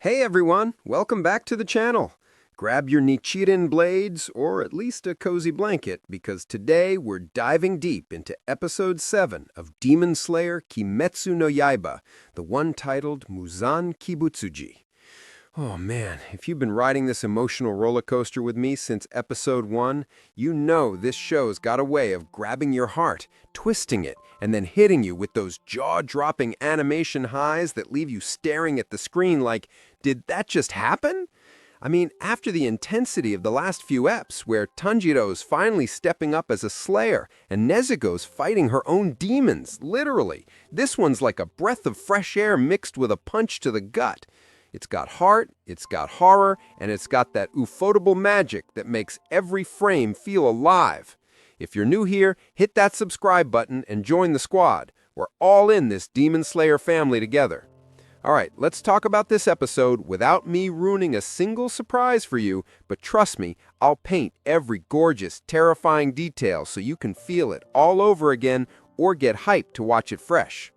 Hey everyone, welcome back to the channel. Grab your Nichiren blades, or at least a cozy blanket, because today we're diving deep into Episode 7 of Demon Slayer Kimetsu no Yaiba, the one titled Muzan Kibutsuji. Oh man, if you've been riding this emotional roller coaster with me since Episode 1, you know this show's got a way of grabbing your heart, twisting it, and then hitting you with those jaw-dropping animation highs that leave you staring at the screen like, did that just happen? I mean, after the intensity of the last few eps, where Tanjiro's finally stepping up as a slayer and Nezuko's fighting her own demons, literally, this one's like a breath of fresh air mixed with a punch to the gut. It's got heart, it's got horror, and it's got that ufotable magic that makes every frame feel alive. If you're new here, hit that subscribe button and join the squad. We're all in this Demon Slayer family together. All right, let's talk about this episode without me ruining a single surprise for you, but trust me, I'll paint every gorgeous, terrifying detail so you can feel it all over again or get hyped to watch it fresh.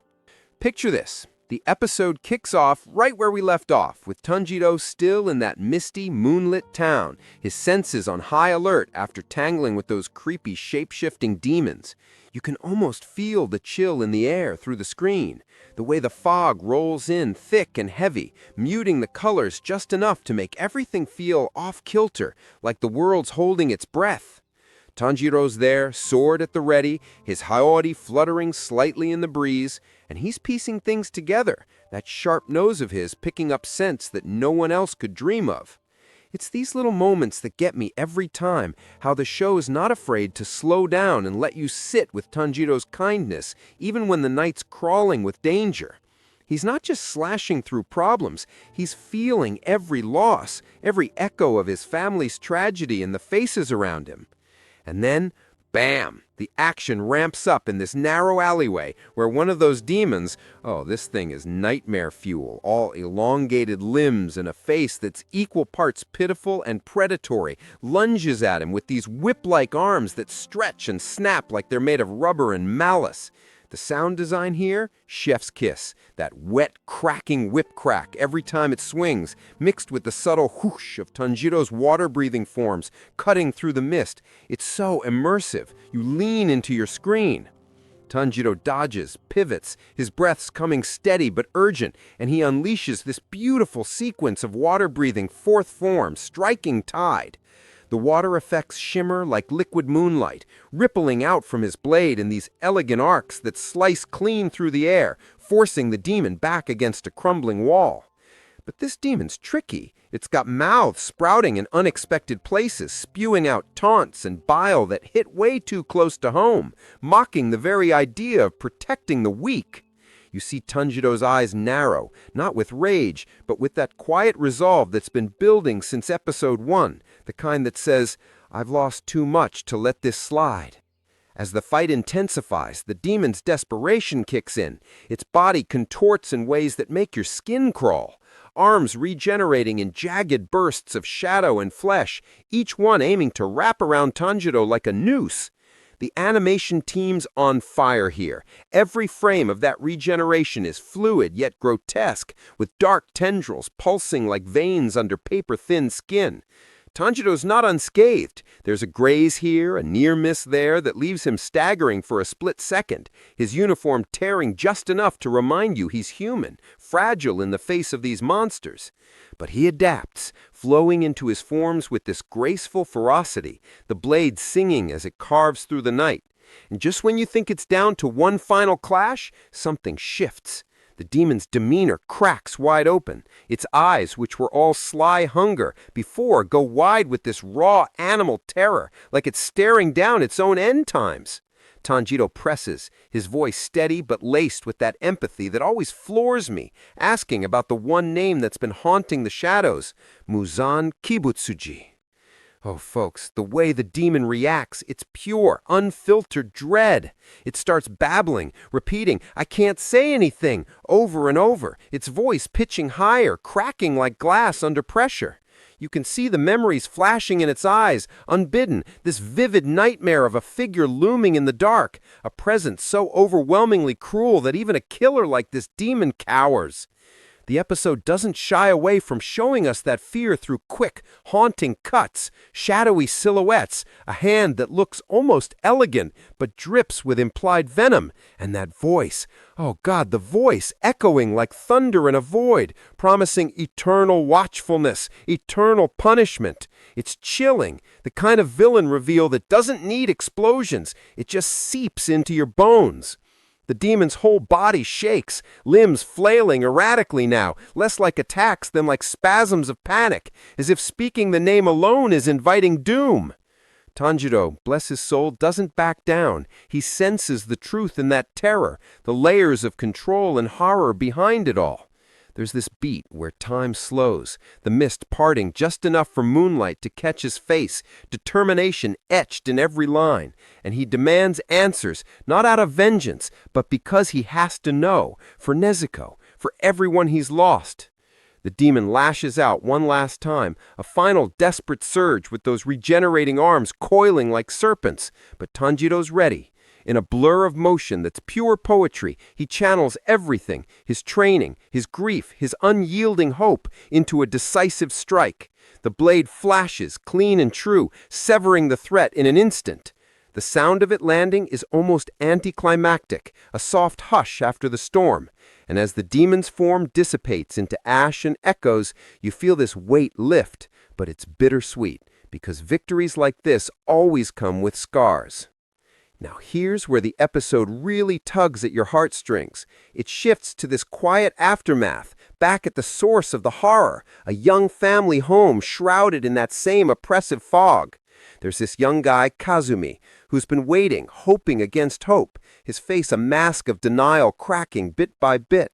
Picture this. The episode kicks off right where we left off, with Tanjiro still in that misty, moonlit town, his senses on high alert after tangling with those creepy, shape-shifting demons. You can almost feel the chill in the air through the screen, the way the fog rolls in thick and heavy, muting the colors just enough to make everything feel off-kilter, like the world's holding its breath. Tanjiro's there, sword at the ready, his haori fluttering slightly in the breeze, and he's piecing things together, that sharp nose of his picking up scents that no one else could dream of. It's these little moments that get me every time, how the show is not afraid to slow down and let you sit with Tanjiro's kindness, even when the night's crawling with danger. He's not just slashing through problems, he's feeling every loss, every echo of his family's tragedy in the faces around him. And then, bam, the action ramps up in this narrow alleyway where one of those demons, oh, this thing is nightmare fuel, all elongated limbs and a face that's equal parts pitiful and predatory, lunges at him with these whip-like arms that stretch and snap like they're made of rubber and malice. The sound design here, chef's kiss, that wet, cracking whip crack every time it swings, mixed with the subtle whoosh of Tanjiro's water-breathing forms cutting through the mist. It's so immersive, you lean into your screen. Tanjiro dodges, pivots, his breath's coming steady but urgent, and he unleashes this beautiful sequence of water-breathing fourth form, striking tide. The water effects shimmer like liquid moonlight, rippling out from his blade in these elegant arcs that slice clean through the air, forcing the demon back against a crumbling wall. But this demon's tricky. It's got mouths sprouting in unexpected places, spewing out taunts and bile that hit way too close to home, mocking the very idea of protecting the weak. You see Tanjiro's eyes narrow, not with rage, but with that quiet resolve that's been building since episode 1, the kind that says, I've lost too much to let this slide. As the fight intensifies, the demon's desperation kicks in. Its body contorts in ways that make your skin crawl, arms regenerating in jagged bursts of shadow and flesh, each one aiming to wrap around Tanjiro like a noose. The animation team's on fire here. Every frame of that regeneration is fluid yet grotesque, with dark tendrils pulsing like veins under paper-thin skin. Tanjiro's not unscathed. There's a graze here, a near miss there that leaves him staggering for a split second, his uniform tearing just enough to remind you he's human, fragile in the face of these monsters. But he adapts, flowing into his forms with this graceful ferocity, the blade singing as it carves through the night. And just when you think it's down to one final clash, something shifts. The demon's demeanor cracks wide open. Its eyes, which were all sly hunger before, go wide with this raw animal terror, like it's staring down its own end times. Tanjiro presses, his voice steady but laced with that empathy that always floors me, asking about the one name that's been haunting the shadows, Muzan Kibutsuji. Oh, folks, the way the demon reacts, it's pure, unfiltered dread. It starts babbling, repeating, I can't say anything, over and over, its voice pitching higher, cracking like glass under pressure. You can see the memories flashing in its eyes, unbidden, this vivid nightmare of a figure looming in the dark, a presence so overwhelmingly cruel that even a killer like this demon cowers. The episode doesn't shy away from showing us that fear through quick, haunting cuts, shadowy silhouettes, a hand that looks almost elegant but drips with implied venom, and that voice, oh God, the voice echoing like thunder in a void, promising eternal watchfulness, eternal punishment. It's chilling, the kind of villain reveal that doesn't need explosions, it just seeps into your bones. The demon's whole body shakes, limbs flailing erratically now, less like attacks than like spasms of panic, as if speaking the name alone is inviting doom. Tanjiro, bless his soul, doesn't back down. He senses the truth in that terror, the layers of control and horror behind it all. There's this beat where time slows, the mist parting just enough for moonlight to catch his face, determination etched in every line, and he demands answers, not out of vengeance, but because he has to know, for Nezuko, for everyone he's lost. The demon lashes out one last time, a final desperate surge with those regenerating arms coiling like serpents, but Tanjiro's ready. In a blur of motion that's pure poetry, he channels everything, his training, his grief, his unyielding hope, into a decisive strike. The blade flashes, clean and true, severing the threat in an instant. The sound of it landing is almost anticlimactic, a soft hush after the storm. And as the demon's form dissipates into ash and echoes, you feel this weight lift, but it's bittersweet, because victories like this always come with scars. Now here's where the episode really tugs at your heartstrings. It shifts to this quiet aftermath, back at the source of the horror, a young family home shrouded in that same oppressive fog. There's this young guy, Kazumi, who's been waiting, hoping against hope, his face a mask of denial cracking bit by bit.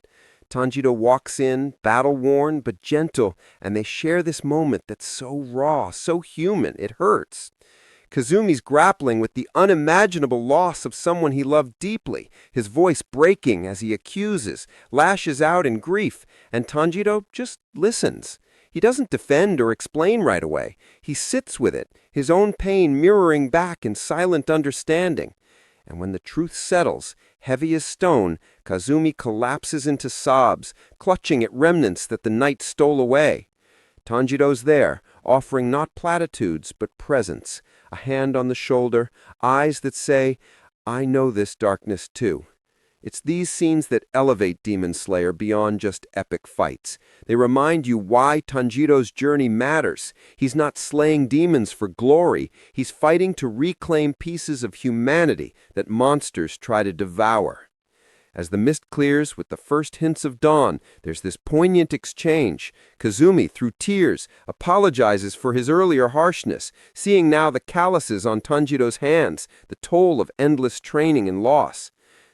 Tanjiro walks in, battle-worn but gentle, and they share this moment that's so raw, so human, it hurts. Kazumi's grappling with the unimaginable loss of someone he loved deeply, his voice breaking as he accuses, lashes out in grief, and Tanjiro just listens. He doesn't defend or explain right away. He sits with it, his own pain mirroring back in silent understanding. And when the truth settles, heavy as stone, Kazumi collapses into sobs, clutching at remnants that the night stole away. Tanjiro's there, offering not platitudes but presence, a hand on the shoulder, eyes that say, I know this darkness too. It's these scenes that elevate Demon Slayer beyond just epic fights. They remind you why Tanjiro's journey matters. He's not slaying demons for glory. He's fighting to reclaim pieces of humanity that monsters try to devour. As the mist clears with the first hints of dawn, there's this poignant exchange. Kazumi, through tears, apologizes for his earlier harshness, seeing now the calluses on Tanjiro's hands, the toll of endless training and loss.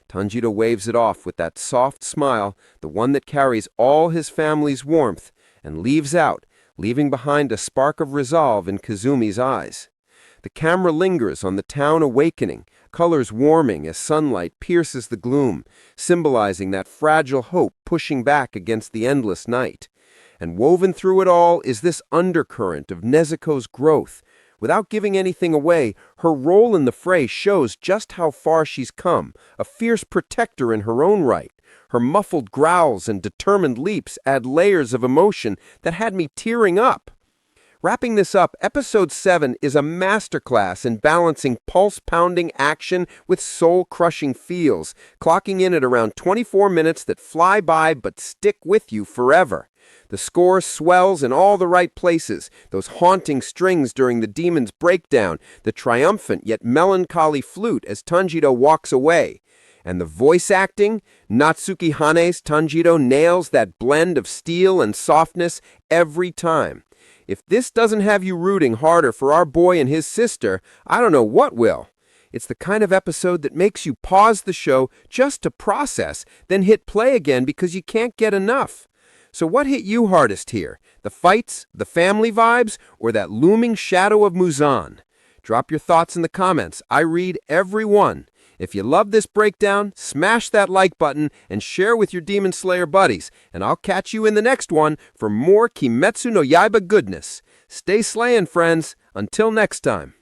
Tanjiro waves it off with that soft smile, the one that carries all his family's warmth, and leaves out, leaving behind a spark of resolve in Kazumi's eyes. The camera lingers on the town awakening, colors warming as sunlight pierces the gloom, symbolizing that fragile hope pushing back against the endless night. And woven through it all is this undercurrent of Nezuko's growth. Without giving anything away, her role in the fray shows just how far she's come, a fierce protector in her own right. Her muffled growls and determined leaps add layers of emotion that had me tearing up. Wrapping this up, Episode 7 is a masterclass in balancing pulse-pounding action with soul-crushing feels, clocking in at around 24 minutes that fly by but stick with you forever. The score swells in all the right places, those haunting strings during the demon's breakdown, the triumphant yet melancholy flute as Tanjiro walks away. And the voice acting, Natsuki Hane's Tanjiro nails that blend of steel and softness every time. If this doesn't have you rooting harder for our boy and his sister, I don't know what will. It's the kind of episode that makes you pause the show just to process, then hit play again because you can't get enough. So what hit you hardest here? The fights, the family vibes, or that looming shadow of Muzan? Drop your thoughts in the comments. I read every one. If you love this breakdown, smash that like button and share with your Demon Slayer buddies. And I'll catch you in the next one for more Kimetsu no Yaiba goodness. Stay slaying, friends. Until next time.